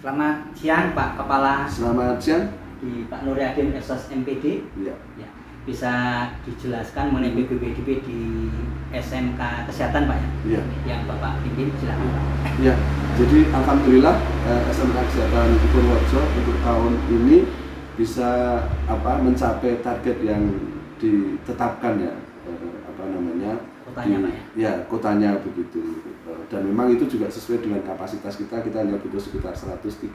Selamat siang Pak Kepala. Selamat siang. Di Pak Nuryadin Esos MPD. Ya. Ya. Bisa dijelaskan mengenai BPPDB di SMK Kesehatan Pak ya? Ya. Yang Bapak pimpin, silakan Pak. Ya. Jadi alhamdulillah SMK Kesehatan Purworejo untuk tahun ini bisa mencapai target yang ditetapkan ya, kotanya Pak ya? Ya, kotanya begitu. Dan memang itu juga sesuai dengan kapasitas kita hanya butuh sekitar 135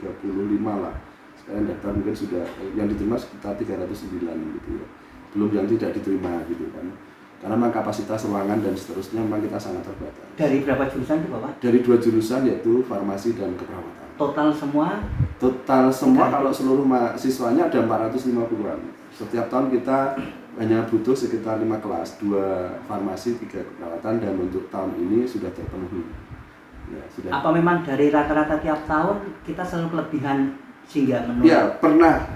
lah. Sekarang daftar mungkin sudah yang diterima sekitar 309 gitu ya. Belum yang tidak diterima gitu kan. Karena memang kapasitas ruangan dan seterusnya memang kita sangat terbatas. Dari berapa jurusan itu Bapak? Dari 2 jurusan yaitu farmasi dan keperawatan. Total semua? Total semua kalau seluruh mahasiswanya ada 450-an. Setiap tahun kita hanya butuh sekitar 5 kelas, 2 farmasi, 3 keperawatan, dan untuk tahun ini sudah terpenuhi. Ya, sudah. Apa memang dari rata-rata tiap tahun kita selalu kelebihan sehingga menurun? Ya, pernah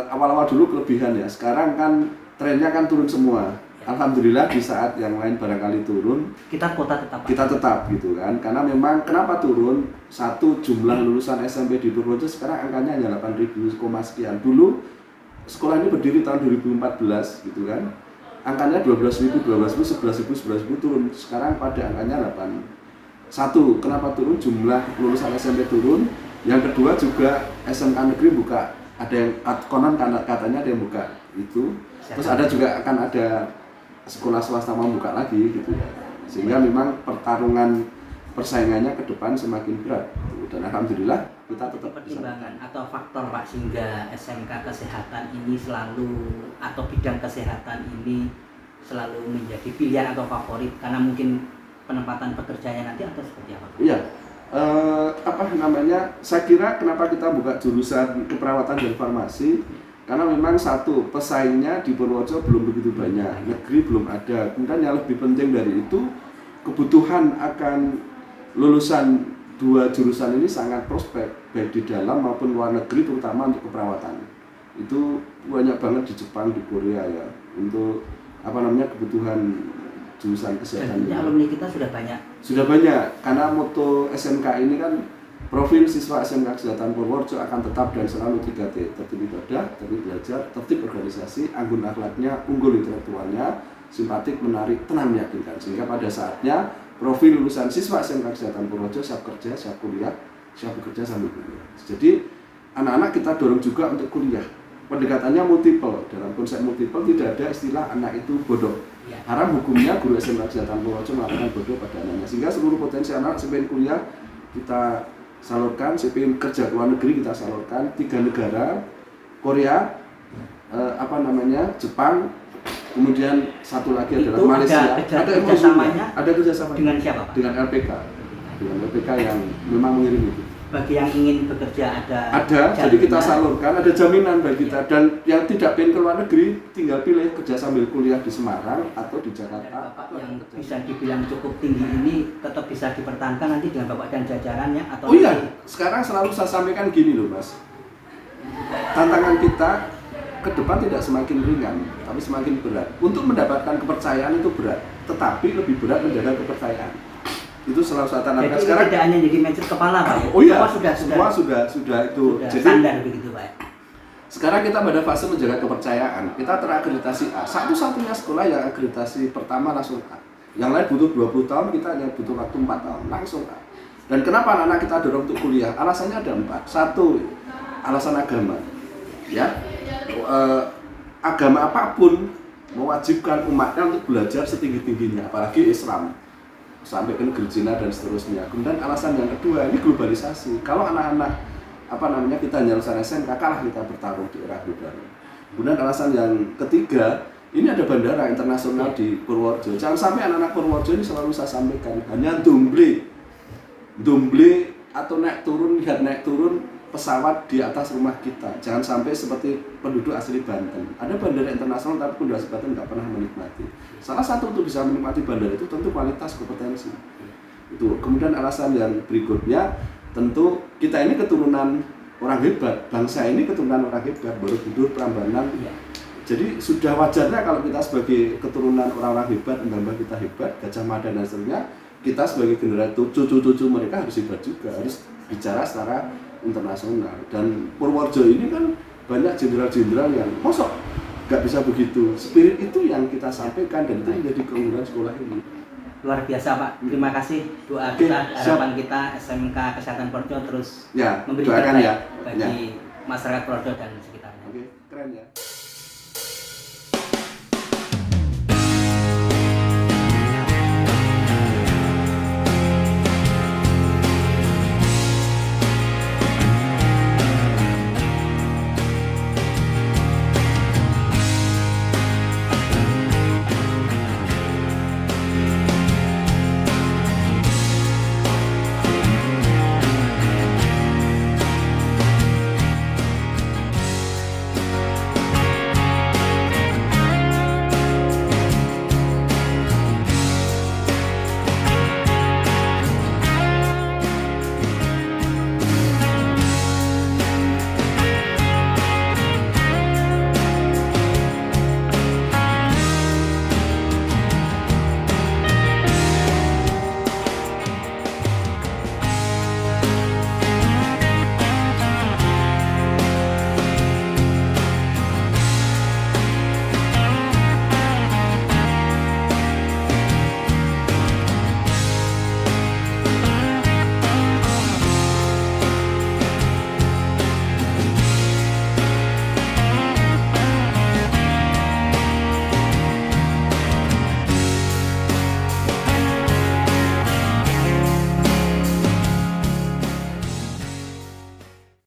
awal-awal dulu kelebihan ya. Sekarang kan trennya kan turun semua. Ya. Alhamdulillah di saat yang lain barangkali turun, kita tetap gitu kan. Karena memang kenapa turun? Satu, jumlah lulusan SMP di Purworejo sekarang angkanya hanya 8.000 sekian. Dulu sekolah ini berdiri tahun 2014 gitu kan. Angkanya 12.000, 11.000 turun. Sekarang pada angkanya 8. Satu, kenapa turun? Jumlah lulusan SMP turun. Yang kedua juga SMK negeri buka, ada yang konon katanya ada yang buka itu. Terus ada juga akan ada sekolah swasta mau buka lagi gitu. Sehingga memang persaingannya ke depan semakin berat. Dan alhamdulillah kita tetap pertimbangan atau faktor Pak sehingga SMK Kesehatan ini selalu atau bidang kesehatan ini selalu menjadi pilihan atau favorit karena mungkin penempatan pekerjaannya nanti atau seperti apa? Iya. Saya kira kenapa kita buka jurusan keperawatan dan farmasi karena memang satu, pesaingnya di Purworejo belum begitu banyak, negeri belum ada. Kemudian yang lebih penting dari itu, kebutuhan akan lulusan 2 jurusan ini sangat prospek baik di dalam maupun luar negeri, terutama untuk keperawatan. Itu banyak banget di Jepang, di Korea ya, untuk kebutuhan jurusan kesehatan. Dan alumni kita sudah banyak. Sudah banyak, karena moto SMK ini kan profil siswa SMK Kesehatan Purworejo akan tetap dan selalu 3T, tertib ibadah, tertib belajar, tertib organisasi, anggun akhlaknya, unggul intelektualnya, simpatik, menarik, tenang, meyakinkan. Sehingga pada saatnya profil lulusan siswa SMK Kesehatan Purworejo siap kerja, siap kuliah, siap bekerja sambil kuliah. Jadi anak-anak kita dorong juga untuk kuliah. Pendekatannya multiple. Dalam konsep multiple tidak ada istilah anak itu bodoh. Haram hukumnya guru SMK Kesehatan Purworejo mengatakan bodoh pada anaknya. Sehingga seluruh potensi anak sepingin kuliah kita salurkan, sepingin kerja ke luar negeri kita salurkan. 3 negara, Korea, Jepang, kemudian satu lagi adalah Malaysia. Ada kerjasamanya dengan siapa Pak? Dengan LPK yang memang mengirim itu. Bagi yang ingin bekerja ada jadi kita salurkan, ada jaminan bagi kita. Dan yang tidak pengen ke luar negeri tinggal pilih kerja sambil kuliah di Semarang atau di Jakarta. Bapak yang bisa dibilang cukup tinggi ini tetap bisa dipertahankan nanti dengan Bapak dan jajarannya atau? Oh iya, sekarang selalu saya sampaikan gini loh Mas, tantangan kita ke depan tidak semakin ringan tapi semakin berat. Untuk mendapatkan kepercayaan itu berat, tetapi lebih berat menjaga kepercayaan. Itu selalu saya tanamkan. Jadi sekarang tidak hanya jadi manajer kepala Pak ya? Oh iya, semua sudah itu. Jadi standar begitu Pak. Sekarang kita pada fase menjaga kepercayaan. Kita terakreditasi A. Satu-satunya sekolah yang akreditasi pertama langsung A. Yang lain butuh 20 tahun, kita hanya butuh waktu 4 tahun langsung A. Dan kenapa anak-anak kita dorong untuk kuliah? Alasannya ada 4. Satu, alasan agama. Ya. Agama apapun mewajibkan umatnya untuk belajar setinggi-tingginya, apalagi Islam. Sampai ke negeri Cina dan seterusnya. Kemudian alasan yang kedua, ini globalisasi. Kalau anak-anak kita hanya lulusan SMK, kalah kita bertarung di era global. Kemudian alasan yang ketiga, ini ada bandara internasional di Purworejo. Jangan sampai anak-anak Purworejo ini selalu saya sampaikan hanya dumble atau naik turun pesawat di atas rumah kita. Jangan sampai seperti penduduk asli Banten. Ada bandara internasional tapi penduduk asli Banten nggak pernah menikmati. Salah satu untuk bisa menikmati bandara itu tentu kualitas kompetensi. Itu. Kemudian alasan yang berikutnya, tentu kita ini keturunan orang hebat. Bangsa ini keturunan orang hebat, Borobudur, Prambanan. Jadi sudah wajarnya kalau kita sebagai keturunan orang-orang hebat, mbah-mbah kita hebat, Gajah Mada dan seterusnya, kita sebagai generasi cucu-cucu mereka harus hebat juga, harus bicara secara internasional. Dan Purworejo ini kan banyak jenderal-jenderal yang mosok nggak bisa begitu. Spirit itu yang kita sampaikan dan itu menjadi keunggulan sekolah ini. Luar biasa Pak, terima kasih. Doa kita, harapan kita SMK Kesehatan Purworejo terus ya, memberi doakan terbaik ya bagi masyarakat Purworejo dan sekitarnya. Oke, keren ya.